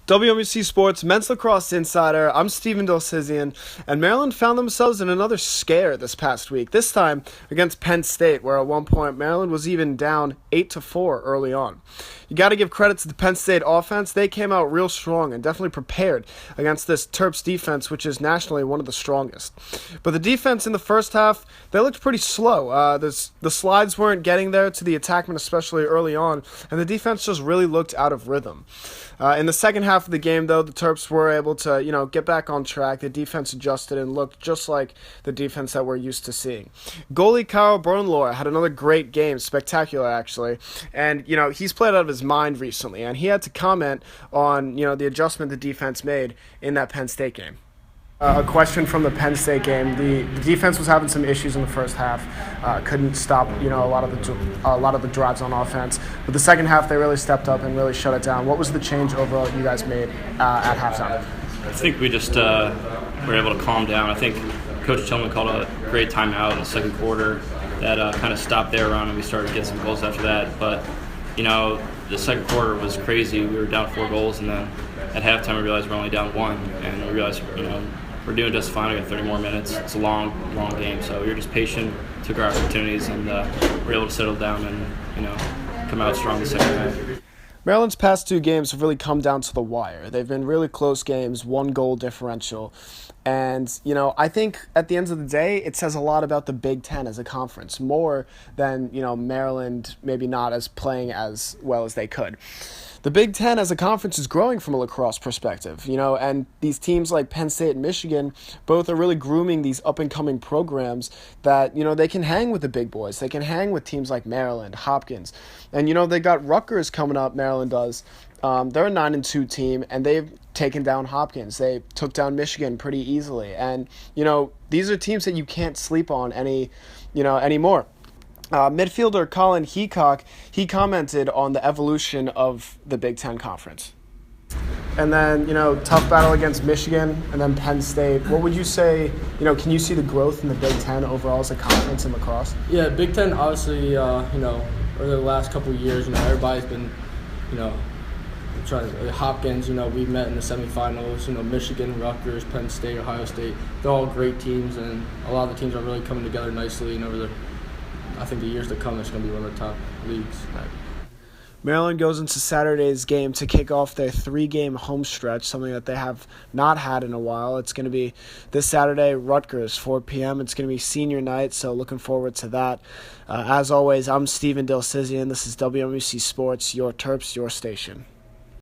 WMUC Sports Men's Lacrosse Insider. I'm Steven Dilsizian, and Maryland found themselves in another scare this past week. This time against Penn State, where at one point Maryland was even down 8-4 early on. You got to give credit to the Penn State offense. They came out real strong and definitely prepared against this Terps defense, which is nationally one of the strongest. But the defense in the first half, they looked pretty slow. The slides weren't getting there to the attackmen, especially early on, and the defense just really looked out of rhythm. In the second half of the game, though, the Terps were able to, get back on track. The defense adjusted and looked just like the defense that we're used to seeing. Goalie Kyle Bernlohr had another great game, spectacular actually, and he's played out of his mind recently, and he had to comment on the adjustment the defense made in that Penn State game. A question from the Penn State game. The defense was having some issues in the first half. Couldn't stop a lot of the drives on offense. But the second half, they really stepped up and really shut it down. What was the change overall you guys made at halftime? I think we just were able to calm down. I think Coach Tillman called a great timeout in the second quarter that kind of stopped their run, and we started to get some goals after that. But the second quarter was crazy. We were down 4 goals, and then at halftime we realized we're only down 1, and we realized we're doing just fine. We got 30 more minutes. It's a long game, so we were just patient, took our opportunities, and were able to settle down and come out strong the second half. Maryland's past 2 games have really come down to the wire. They've been really close games, 1-goal differential. And, I think at the end of the day, it says a lot about the Big Ten as a conference, more than, Maryland maybe not as playing as well as they could. The Big Ten as a conference is growing from a lacrosse perspective, and these teams like Penn State and Michigan both are really grooming these up-and-coming programs that, they can hang with the big boys. They can hang with teams like Maryland, Hopkins. And, they got Rutgers coming up, Maryland does. They're a 9-2 team, and they've taken down Hopkins. They took down Michigan pretty easily. And, these are teams that you can't sleep on anymore. Midfielder Colin Heacock, he commented on the evolution of the Big Ten Conference. And then, tough battle against Michigan and then Penn State. What would you say, can you see the growth in the Big Ten overall as a conference in lacrosse? Yeah, Big Ten, obviously, over the last couple of years, everybody's been, Hopkins, we met in the semifinals, Michigan, Rutgers, Penn State, Ohio State. They're all great teams, and a lot of the teams are really coming together nicely, and I think the years to come, it's going to be one of the top leagues. Maryland goes into Saturday's game to kick off their 3-game home stretch, something that they have not had in a while. It's going to be this Saturday, Rutgers, 4 p.m. It's going to be senior night, so looking forward to that. As always, I'm Steven Dilsizian. This is WMUC Sports, your Terps, your station.